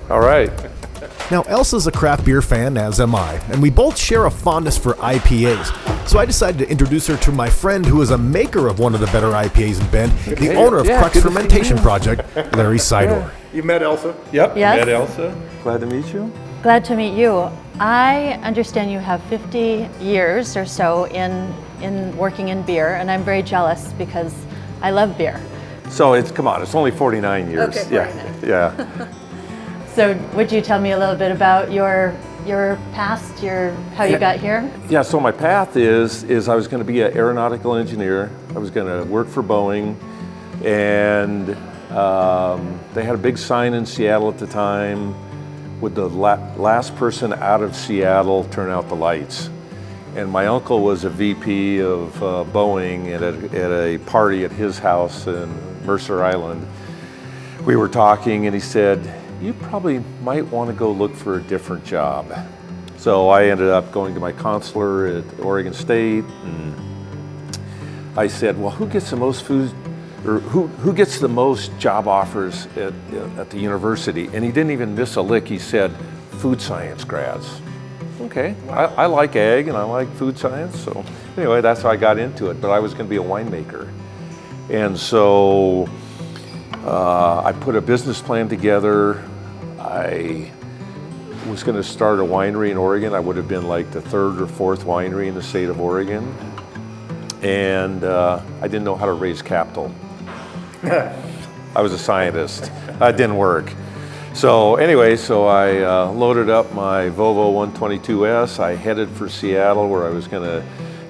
All right. Now, Elsa's a craft beer fan, as am I, and we both share a fondness for IPAs. So I decided to introduce her to my friend who is a maker of one of the better IPAs in Bend, the owner of Crux Fermentation Project, Larry Sidor. You met Elsa? Yep. Yes. Met Elsa? Glad to meet you. Glad to meet you. I understand you have 50 years or so in working in beer, and I'm very jealous because I love beer. So it's only 49 years. Okay, 49. Yeah. So would you tell me a little bit about your past, how you got here? Yeah, so my path is I was going to be an aeronautical engineer. I was going to work for Boeing, and they had a big sign in Seattle at the time, would the last person out of Seattle turn out the lights. And my uncle was a VP of Boeing at a party at his house in Mercer Island. We were talking and he said, you probably might want to go look for a different job. So I ended up going to my consular at Oregon State, and I said, well, who gets the most food, or who gets the most job offers at the university? And he didn't even miss a lick. He said, food science grads. Okay, I like ag and I like food science, so anyway, that's how I got into it. But I was going to be a winemaker, and so I put a business plan together. I was going to start a winery in Oregon. I would have been like the third or fourth winery in the state of Oregon, and I didn't know how to raise capital. I was a scientist. That didn't work. So anyway, I loaded up my Volvo 122S. I headed for Seattle, where I was going to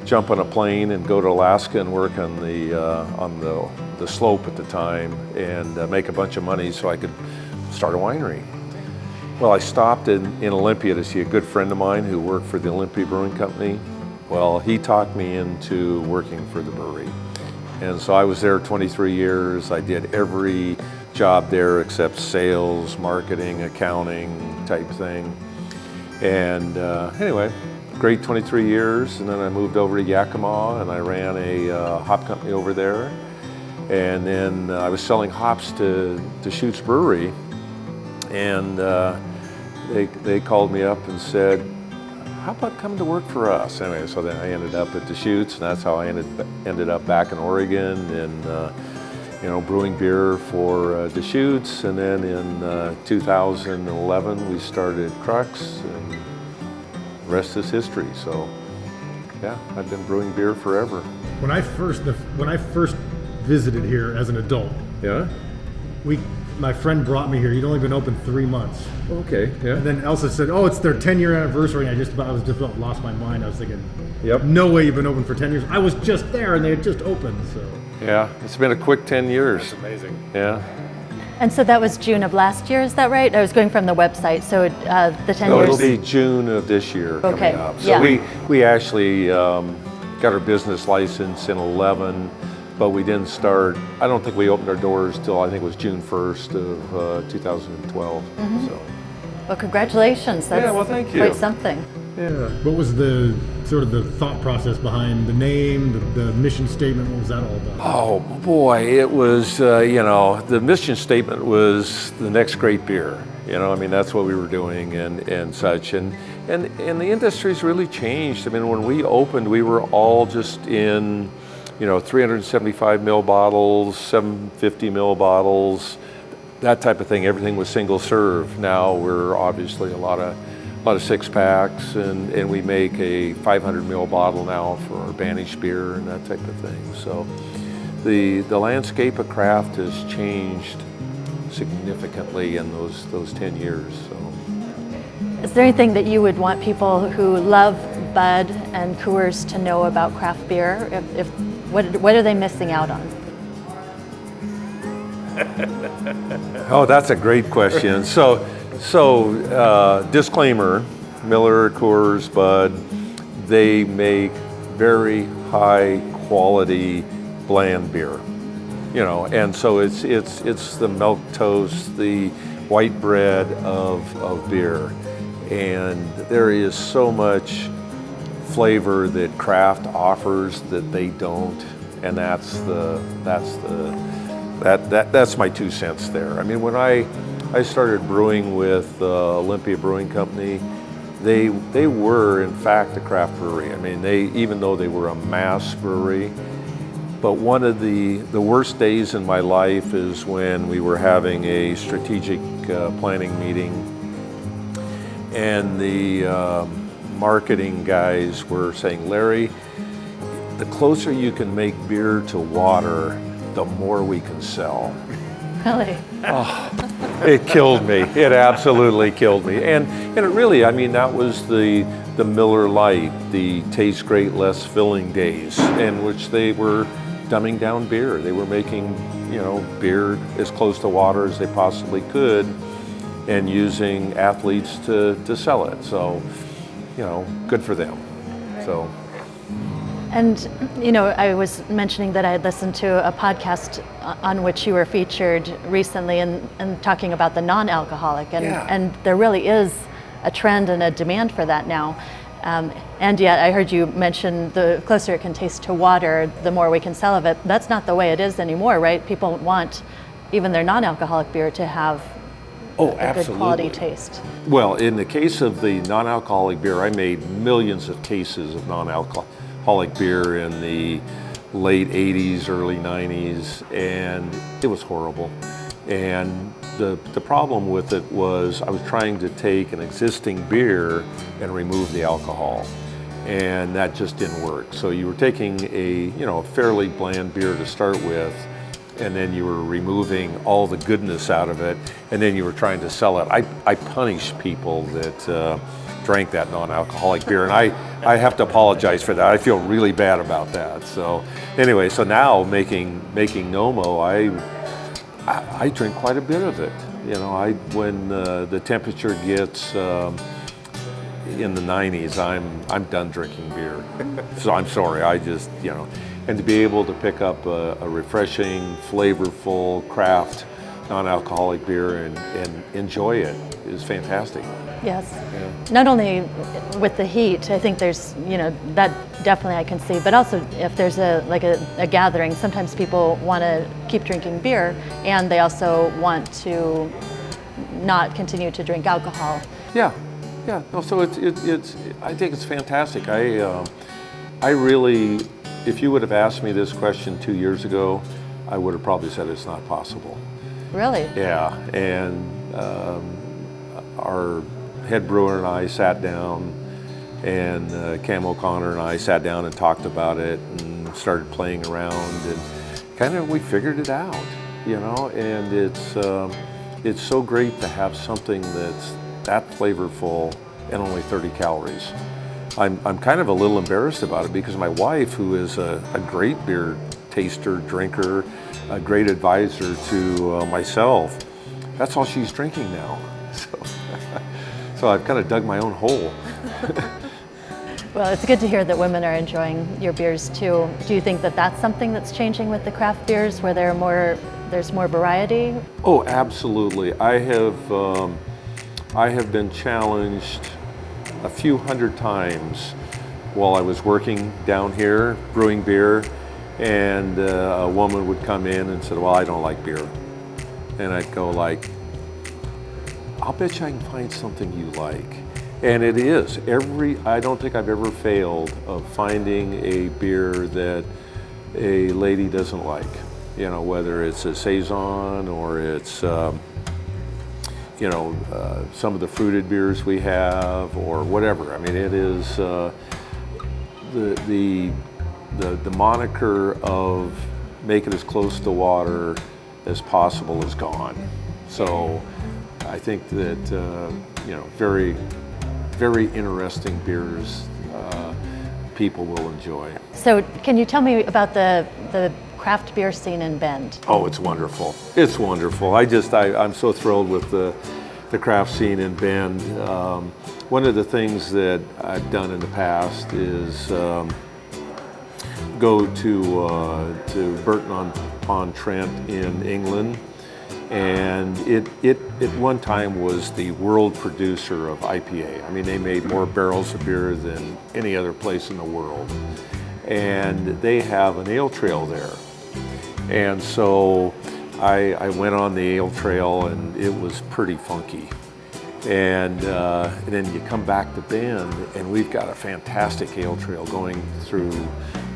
jump on a plane and go to Alaska and work on the slope at the time and make a bunch of money so I could start a winery. Well, I stopped in Olympia to see a good friend of mine who worked for the Olympia Brewing Company. Well, he talked me into working for the brewery. And so I was there 23 years. I did every job there except sales, marketing, accounting type thing. And anyway, great 23 years. And then I moved over to Yakima and I ran a hop company over there. And then I was selling hops to Deschutes Brewery. And they called me up and said, how about coming to work for us? Anyway, so then I ended up at Deschutes, and that's how I ended up back in Oregon and brewing beer for Deschutes. And then in 2011 we started Crux, and the rest is history. So yeah, I've been brewing beer forever. When I first visited here as an adult, Yeah? my friend brought me here. He'd only been open 3 months. Okay, yeah. And then Elsa said, oh, it's their 10-year anniversary. And I was just about lost my mind. I was thinking, Yep. no way you've been open for 10 years. I was just there and they had just opened, so. Yeah, it's been a quick 10 years. That's amazing. Yeah. And so that was June of last year, is that right? I was going from the website, so the 10 No, years. it'll be June of this year Okay, coming up. So yeah. we actually got our business license in 11, but we didn't start, I don't think we opened our doors till I think it was June 1st of 2012. Mm-hmm. So. Well, congratulations. That's Yeah, well, thank you. quite something. Yeah. What was the sort of the thought process behind the name, the mission statement? What was that all about? Oh boy, it was, the mission statement was the next great beer. I mean, that's what we were doing and such. And the industry's really changed. I mean, when we opened, we were all just in, 375 ml bottles, 750 ml bottles, that type of thing. Everything was single serve. Now we're obviously a lot of 6-packs, and we make a 500 ml bottle now for our banished beer and that type of thing. So the landscape of craft has changed significantly in those 10 years. So. Is there anything that you would want people who love Bud and Coors to know about craft beer? What are they missing out on? Oh, that's a great question. So disclaimer, Miller, Coors, Bud, they make very high quality bland beer. And so it's the milk toast, the white bread of beer. And there is so much flavor that craft offers that they don't, and that's my 2 cents there. I mean, when I started brewing with Olympia Brewing Company. They were in fact a craft brewery. I mean, even though they were a mass brewery, but one of the worst days in my life is when we were having a strategic planning meeting, and the marketing guys were saying, Larry, the closer you can make beer to water, the more we can sell. Really? Oh, it killed me. It absolutely killed me. And it really, I mean, that was the Miller Lite, the taste great, less filling days, in which they were dumbing down beer. They were making, beer as close to water as they possibly could, and using athletes to sell it. So, good for them. So. And, I was mentioning that I had listened to a podcast on which you were featured recently and talking about the non-alcoholic. And there really is a trend and a demand for that now. And yet I heard you mention the closer it can taste to water, the more we can sell of it. That's not the way it is anymore, right? People want even their non-alcoholic beer to have a good quality taste. Well, in the case of the non-alcoholic beer, I made millions of cases of non-alcoholic beer in the late 80s, early 90s, and it was horrible. And the problem with it was I was trying to take an existing beer and remove the alcohol, and that just didn't work. So you were taking a fairly bland beer to start with, and then you were removing all the goodness out of it, and then you were trying to sell it. I punish people that drank that non-alcoholic beer, and I have to apologize for that. I feel really bad about that. So anyway, so now making Nomo, I drink quite a bit of it. When the temperature gets in the 90s, I'm done drinking beer. So I'm sorry, and to be able to pick up a refreshing, flavorful, craft, non-alcoholic beer and enjoy it is fantastic. Yes. Yeah. Not only with the heat, I think there's, that definitely I can see, but also if there's a gathering, sometimes people want to keep drinking beer and they also want to not continue to drink alcohol. Yeah. No, so it's I think it's fantastic. I really, if you would have asked me this question 2 years ago, I would have probably said it's not possible. Really? Yeah, and our head brewer and I sat down, and Cam O'Connor and I sat down and talked about it and started playing around, and kind of we figured it out, and it's so great to have something that's that flavorful and only 30 calories. I'm kind of a little embarrassed about it because my wife, who is a great beer taster, drinker, a great advisor to myself, that's all she's drinking now. So I've kind of dug my own hole. Well, it's good to hear that women are enjoying your beers too. Do you think that that's something that's changing with the craft beers, where there's more variety? Oh, absolutely. I have been challenged a few hundred times while I was working down here brewing beer, and a woman would come in and said, well, I don't like beer. And I'd go like, I'll bet you I can find something you like. And it is. I don't think I've ever failed of finding a beer that a lady doesn't like. Whether it's a Saison or it's, some of the fruited beers we have or whatever. I mean, it is the moniker of make it as close to water as possible is gone. So I think that, very, very interesting beers people will enjoy. So can you tell me about the craft beer scene in Bend? Oh, it's wonderful. It's wonderful. I'm so thrilled with the craft scene in Bend. One of the things that I've done in the past is go to Burton-on-Trent in England, and it at one time was the world producer of IPA. I mean, they made more barrels of beer than any other place in the world, and they have an ale trail there. And so I went on the ale trail and it was pretty funky. And then you come back to Bend and we've got a fantastic ale trail going through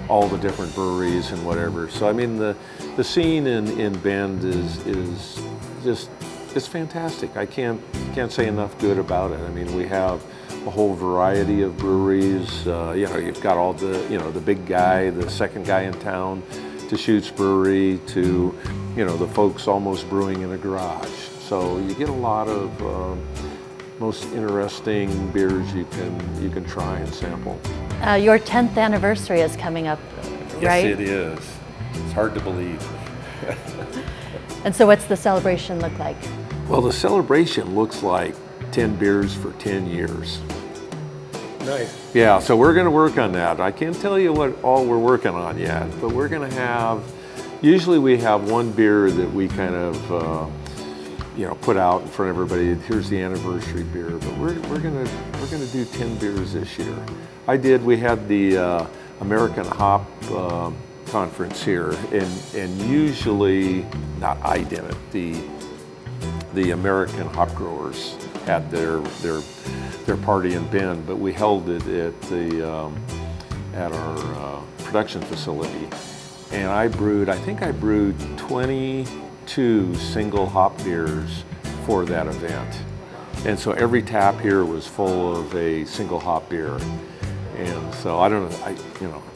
all the different breweries and whatever. So I mean the scene in Bend is just, it's fantastic. I can't say enough good about it. I mean, we have a whole variety of breweries. You know, you've got all the, you know, the big guy, the second guy in town, Deschutes Brewery, to, you know, the folks almost brewing in a garage. So you get a lot of most interesting beers you can try and sample. Your 10th anniversary is coming up, right? Yes, it is. It's hard to believe. And so what's the celebration look like? Well, the celebration looks like 10 beers for 10 years. Nice. Yeah, so we're going to work on that. I can't tell you what all we're working on yet, but we're going to have, usually we have one beer that we kind of, you know, put out in front of everybody. Here's the anniversary beer, but we're going to do 10 beers this year. We had the American Hop conference here, and usually, not I did it, the American hop growers had their party in Bend, but we held it at our production facility, and I think I brewed 22 single hop beers for that event, and so every tap here was full of a single hop beer. And so I don't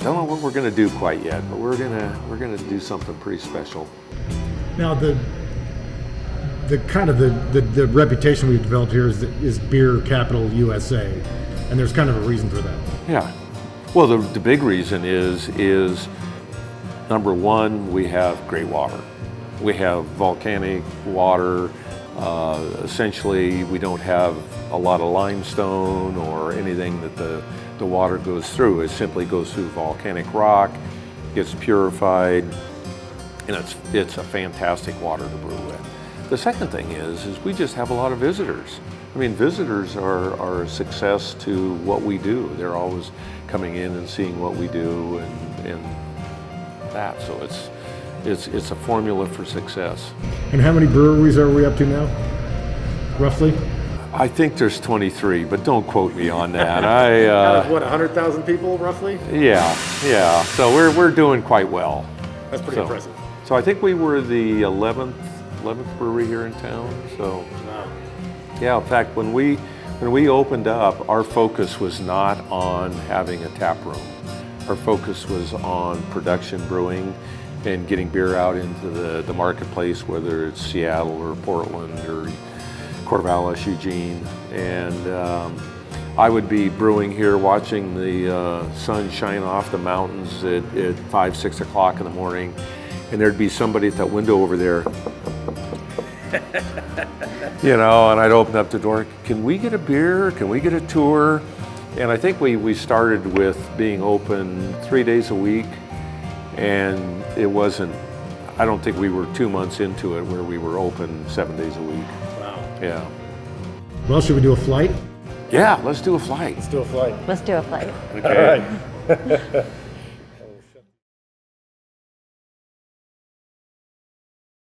know what we're going to do quite yet, but we're gonna do something pretty special. Now the kind of the reputation we've developed here is beer capital USA, and there's kind of a reason for that. Yeah. Well, the big reason is number one, we have great water. We have volcanic water. Essentially, we don't have a lot of limestone or anything that the water goes through. It simply goes through volcanic rock, gets purified, and it's a fantastic water to brew with. The second thing is we just have a lot of visitors. I mean, visitors are a success to what we do. They're always coming in and seeing what we do and that. So it's a formula for success. And how many breweries are we up to now, roughly? I think there's 23, but don't quote me on that. Out of what, 100,000 people, roughly? Yeah. So we're doing quite well. That's pretty impressive. So I think we were the 11th brewery here in town. So wow. Yeah, in fact, when we opened up, our focus was not on having a tap room. Our focus was on production brewing and getting beer out into the marketplace, whether it's Seattle or Portland or Corvallis, Eugene, and I would be brewing here, watching the sun shine off the mountains at 5, 6 o'clock in the morning, and there'd be somebody at that window over there, you know, and I'd open up the door, can we get a beer? Can we get a tour? And I think we started with being open 3 days a week, and it wasn't, I don't think we were 2 months into it where we were open 7 days a week. Yeah. Well, should we do a flight? Yeah, let's do a flight. Let's do a flight. Let's do a flight. Okay. All right.